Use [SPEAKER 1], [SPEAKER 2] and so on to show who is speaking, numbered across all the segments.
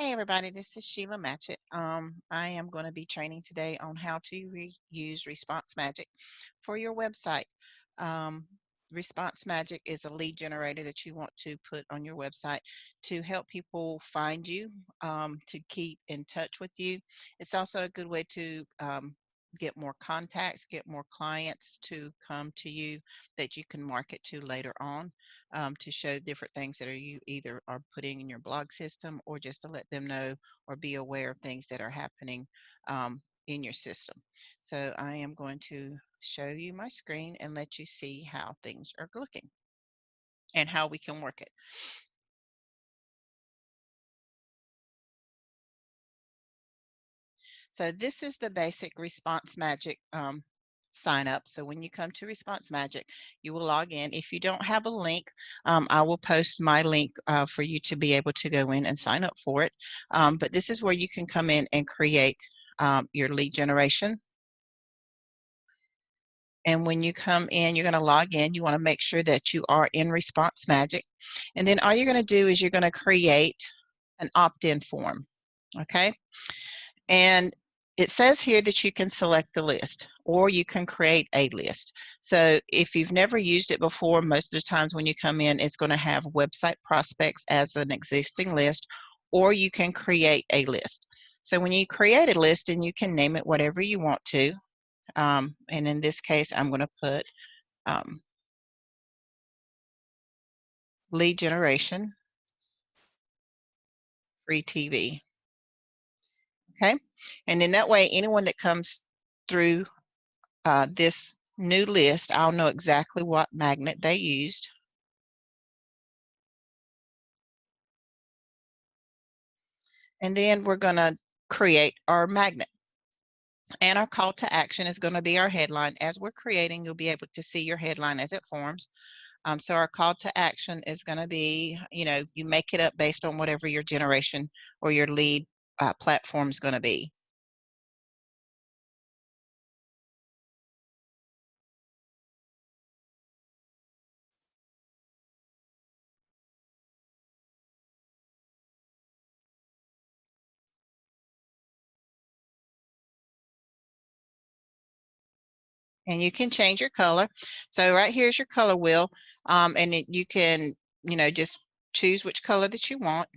[SPEAKER 1] Hey everybody, this is Sheila Matchett. I am going to be training today on how to use Response Magic for your website. Um, Response Magic is a lead generator that you want to put on your website to help people find you, to keep in touch with you. It's also a good way to get more contacts, get more clients to come to you that you can market to later on, to show different things that you either are putting in your blog system or just to let them know or be aware of things that are happening in your system. So I am going to show you my screen and let you see how things are looking and how we can work it. So this is the basic Response Magic sign up. So when you come to Response Magic, you will log in. If you don't have a link, I will post my link for you to be able to go in and sign up for it. But this is where you can come in and create your lead generation. And when you come in, you're going to log in. You want to make sure that you are in Response Magic. And then all you're going to do is you're going to create an opt-in form. Okay. And it says here that you can select a list or you can create a list. So if you've never used it before, most of the times when you come in, it's going to have website prospects as an existing list, or you can create a list. So when you create a list, and you can name it whatever you want to, and in this case, I'm going to put lead generation free TV. Okay. And then that way, anyone that comes through this new list, I'll know exactly what magnet they used. And then we're going to create our magnet. And our call to action is going to be our headline. As we're creating, you'll be able to see your headline as it forms. So our call to action is going to be, you make it up based on whatever your generation or your lead platform is going to be. And you can change your color. So right here's your color wheel, and you can, just choose which color that you want.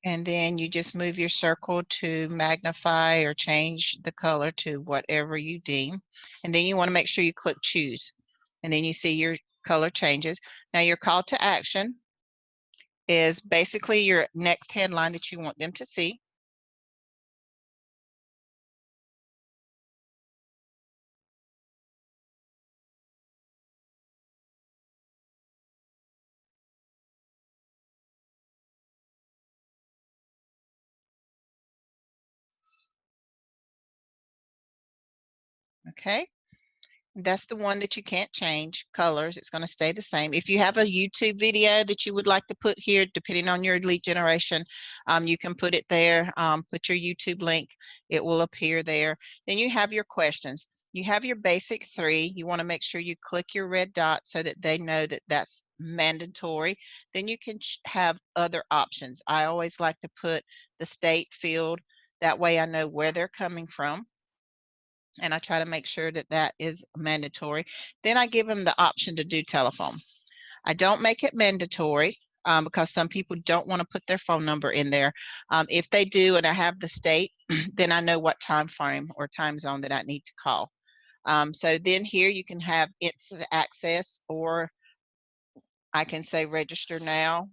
[SPEAKER 1] And then you just move your circle to magnify or change the color to whatever you deem. And then you want to make sure you click choose. And then you see your color changes. Now your call to action is basically your next headline that you want them to see. Okay. That's the one that you can't change colors. It's going to stay the same. If you have a YouTube video that you would like to put here, depending on your lead generation, you can put it there. Put your YouTube link. It will appear there. Then you have your questions. You have your basic 3. You want to make sure you click your red dot so that they know that that's mandatory. Then you can have other options. I always like to put the state field. That way I know where they're coming from, and I try to make sure that that is mandatory. Then I give them the option to do telephone. I don't make it mandatory, because some people don't want to put their phone number in there. If they do and I have the state, then I know what time frame or time zone that I need to call. So then here you can have instant access, or I can say register now.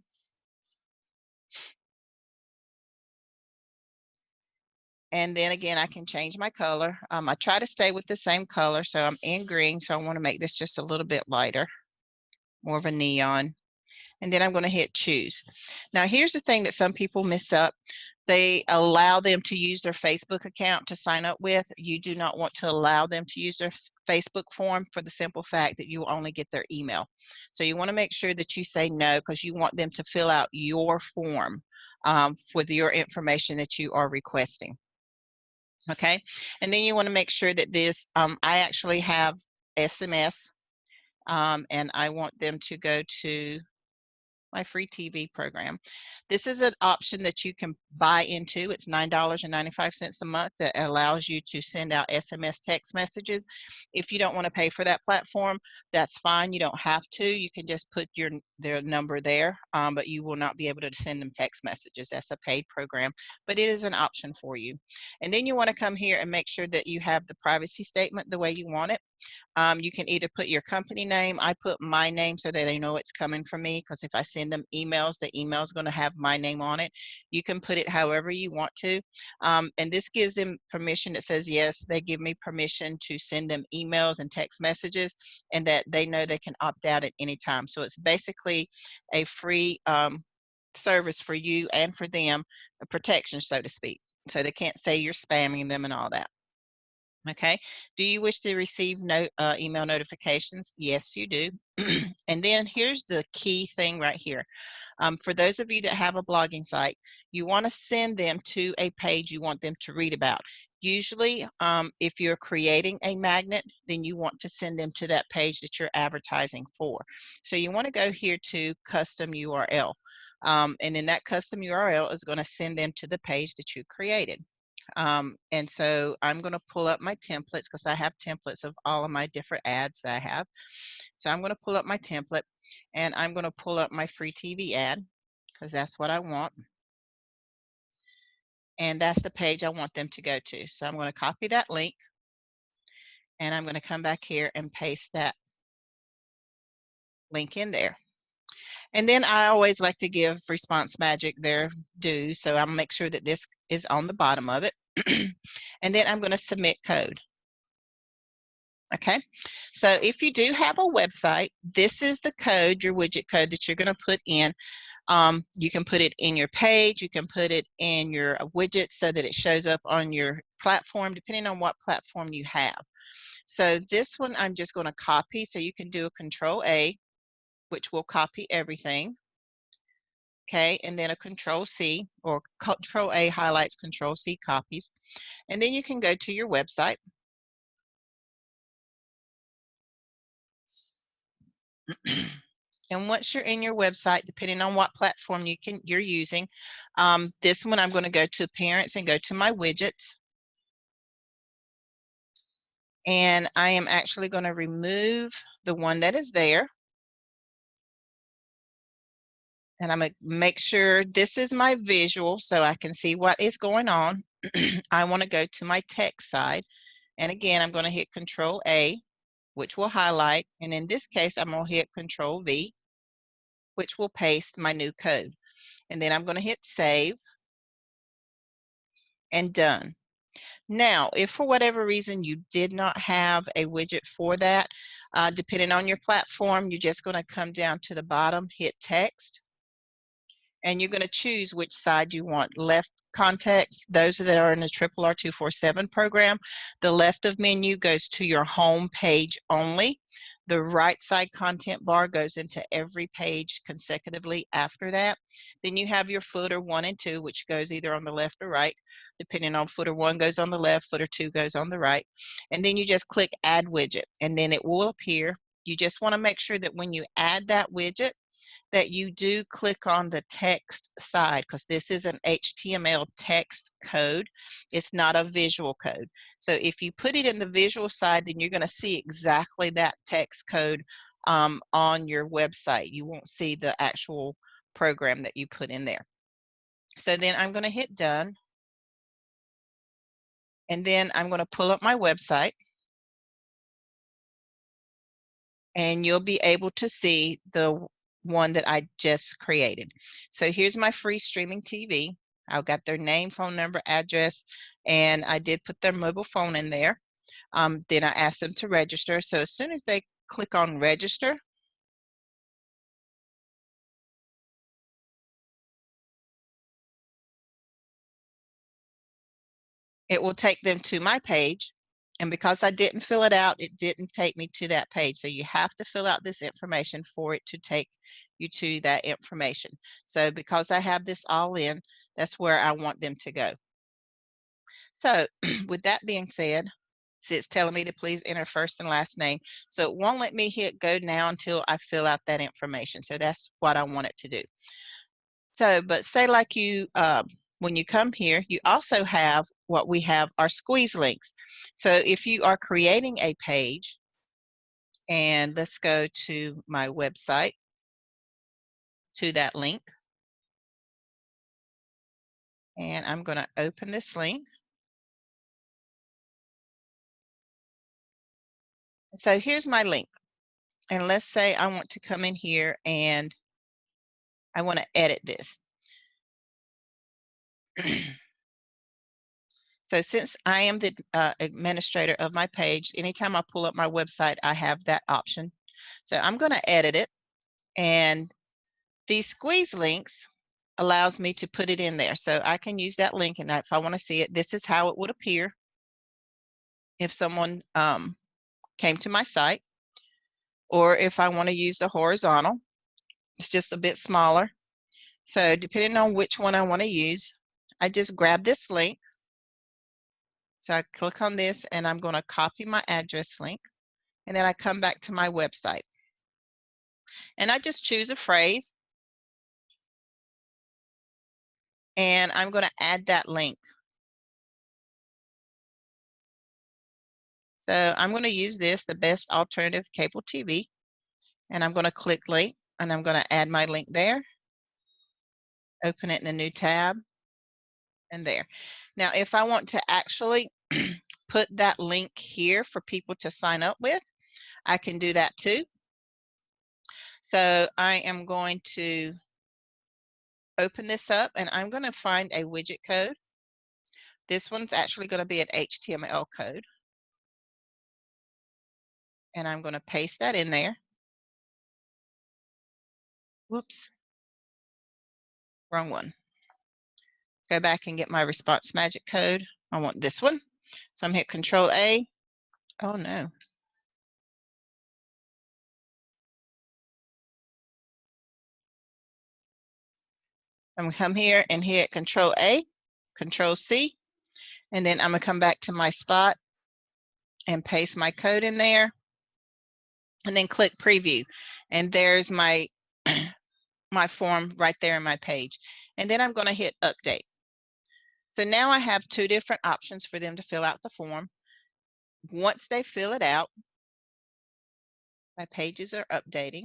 [SPEAKER 1] And then again, I can change my color. I try to stay with the same color. So I'm in green. So I want to make this just a little bit lighter, more of a neon. And then I'm going to hit choose. Now, here's the thing that some people miss up. They allow them to use their Facebook account to sign up with. You do not want to allow them to use their Facebook form for the simple fact that you only get their email. So you want to make sure that you say no, because you want them to fill out your form with your information that you are requesting. Okay. And then you want to make sure that this, I actually have SMS, and I want them to go to my free TV program. This is an option that you can buy into. It's $9.95 a month that allows you to send out SMS text messages. If you don't want to pay for that platform, that's fine. You don't have to. You can just put their number there, but you will not be able to send them text messages. That's a paid program, but it is an option for you. And then you want to come here and make sure that you have the privacy statement the way you want it. You can either put your company name. I put my name so that they know it's coming from me, because if I send them emails, the email is going to have my name on it. You can put it however you want to. And this gives them permission. It says, yes, they give me permission to send them emails and text messages, and that they know they can opt out at any time. So it's basically a free service for you and for them, a protection, so to speak. So they can't say you're spamming them and all that. Okay. Do you wish to receive email notifications? Yes, you do. And then here's the key thing right here. For those of you that have a blogging site, you want to send them to a page you want them to read about. Usually, if you're creating a magnet, then you want to send them to that page that you're advertising for. So you want to go here to custom URL. And then that custom URL is going to send them to the page that you created. And so I'm going to pull up my templates, because I have templates of all of my different ads that I have. So I'm going to pull up my template, and I'm going to pull up my free TV ad, because that's what I want. And that's the page I want them to go to. So I'm going to copy that link, and I'm going to come back here and paste that link in there. And then I always like to give Response Magic their due, so I'll make sure that this is on the bottom of it. And then I'm going to submit code. Okay, so if you do have a website, this is the code, your widget code that you're going to put in. You can put it in your page, you can put it in your widget so that it shows up on your platform, depending on what platform you have. So this one I'm just going to copy, so you can do a Control A, which will copy everything. Okay, and then a Control C, or Control A highlights, Control C copies. And then you can go to your website. And once you're in your website, depending on what platform you're using, this one I'm going to go to Appearance and go to my widgets. And I am actually going to remove the one that is there. And I'm going to make sure this is my visual so I can see what is going on. I want to go to my text side. And again, I'm going to hit Control A, which will highlight. And in this case, I'm going to hit Control V, which will paste my new code. And then I'm going to hit Save and Done. Now, if for whatever reason you did not have a widget for that, depending on your platform, you're just going to come down to the bottom, hit Text, and you're going to choose which side you want. Left context, those that are in the Triple R247 program, the left of menu goes to your home page only. The right side content bar goes into every page consecutively after that. Then you have your footer 1 and 2, which goes either on the left or right. Depending on footer 1 goes on the left, footer 2 goes on the right. And then you just click Add Widget, and then it will appear. You just want to make sure that when you add that widget, that you do click on the text side, because this is an HTML text code. It's not a visual code. So if you put it in the visual side, then you're going to see exactly that text code on your website. You won't see the actual program that you put in there. So then I'm going to hit Done. And then I'm going to pull up my website. And you'll be able to see the one that I just created. So here's my free streaming TV. I've got their name, phone number, address, and I did put their mobile phone in there. Then I asked them to register. So as soon as they click on register, it will take them to my page. And because I didn't fill it out, it didn't take me to that page. So you have to fill out this information for it to take you to that information. So because I have this all in, that's where I want them to go. So with that being said, See, it's telling me to please enter first and last name. So it won't let me hit go now until I fill out that information. So that's what I want it to do. So, but say like when you come here, you also have what we have are squeeze links. So if you are creating a page, and let's go to my website, to that link, and I'm going to open this link. So here's my link. And let's say I want to come in here and I want to edit this. So since I am the administrator of my page, anytime I pull up my website, I have that option. So I'm going to edit it. And these squeeze links allows me to put it in there. So I can use that link, and if I want to see it, this is how it would appear if someone came to my site. Or if I want to use the horizontal, it's just a bit smaller. So depending on which one I want to use, I just grab this link. So I click on this and I'm going to copy my address link, and then I come back to my website and I just choose a phrase and I'm going to add that link. So I'm going to use this, the best alternative cable TV, and I'm going to click link and I'm going to add my link there, open it in a new tab, and there. Now, if I want to actually put that link here for people to sign up with, I can do that too. So I am going to open this up and I'm going to find a widget code. This one's actually going to be an HTML code. And I'm going to paste that in there. Whoops, wrong one. Go back and get my response magic code. I want this one. So I'm hit Control A. Oh no. I'm going to come here and hit Control A, Control C, and then I'm going to come back to my spot and paste my code in there, and then click Preview. And there's my my form right there in my page. And then I'm going to hit Update. So now I have two different options for them to fill out the form. Once they fill it out, my pages are updating.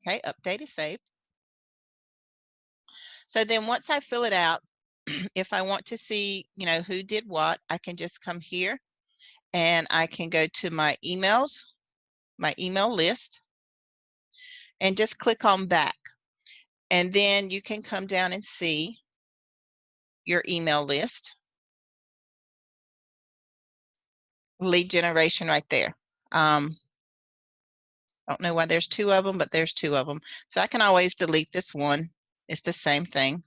[SPEAKER 1] Okay, update is saved. So then once I fill it out, if I want to see, who did what, I can just come here and I can go to my emails, my email list, and just click on back. And then you can come down and see your email list, lead generation right there. Don't know why there's two of them, but there's two of them. So I can always delete this one. It's the same thing.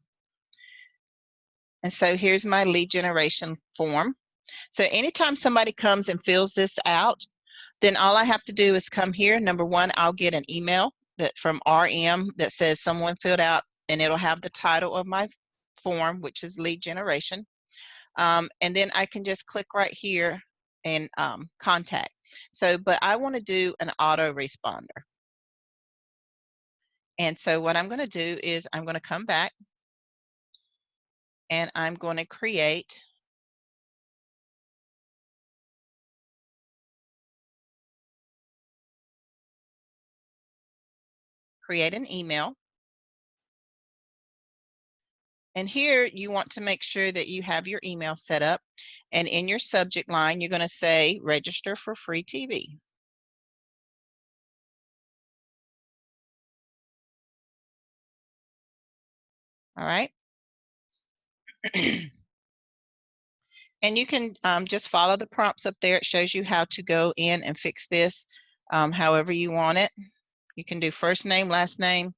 [SPEAKER 1] And so here's my lead generation form. So anytime somebody comes and fills this out, then all I have to do is come here. Number one, I'll get an email from RM that says someone filled out, and it'll have the title of my form, which is lead generation. And then I can just click right here and contact. So, but I want to do an autoresponder. And so what I'm going to do is I'm going to come back and I'm going to create an email. And here you want to make sure that you have your email set up. And in your subject line, you're going to say register for free TV. All right. And you can just follow the prompts up there. It shows you how to go in and fix this however you want it. You can do first name, last name.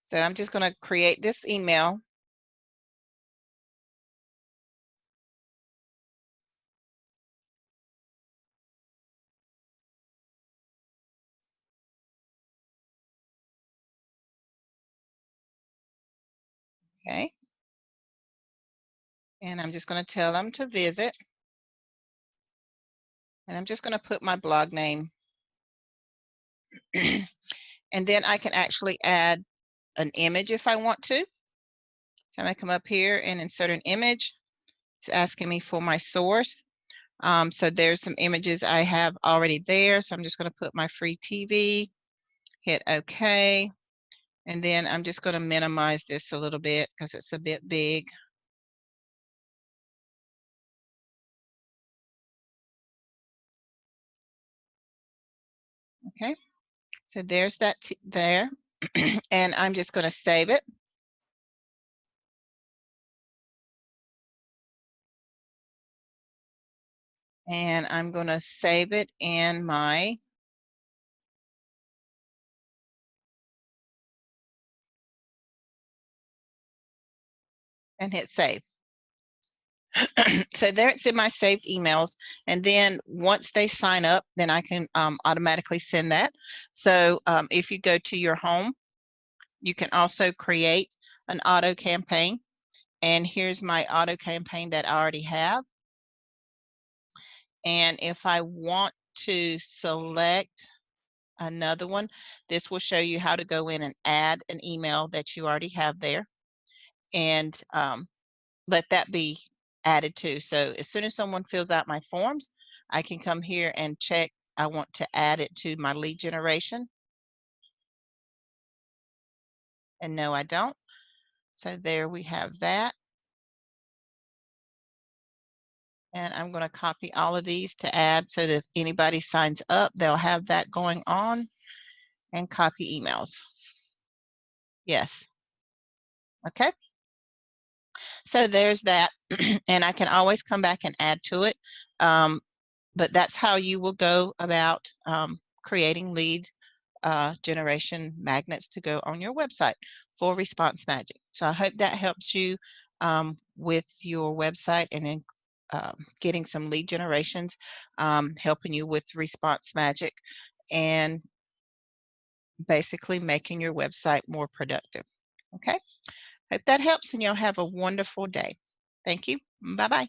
[SPEAKER 1] So I'm just going to create this email. Okay. And I'm just going to tell them to visit. And I'm just going to put my blog name. And then I can actually add an image if I want to. So I'm going to come up here and insert an image. It's asking me for my source. So there's some images I have already there. So I'm just going to put my free TV, hit OK. And then I'm just going to minimize this a little bit because it's a bit big. Okay. So there's that there. And I'm just going to save it. And I'm going to save it in my and hit save. So there it's in my saved emails. And then once they sign up, then I can automatically send that. So if you go to your home, you can also create an auto campaign. And here's my auto campaign that I already have. And if I want to select another one, this will show you how to go in and add an email that you already have there. And let that be added to. So as soon as someone fills out my forms, I can come here and check. I want to add it to my lead generation. And no, I don't. So there we have that. And I'm going to copy all of these to add so that if anybody signs up, they'll have that going on. And copy emails. Yes. Okay. So there's that. And I can always come back and add to it. But that's how you will go about creating lead generation magnets to go on your website for Response Magic. So I hope that helps you with your website and in getting some lead generations, helping you with Response Magic, and basically making your website more productive. Okay, hope that helps, and you'll have a wonderful day. Thank you. Bye bye.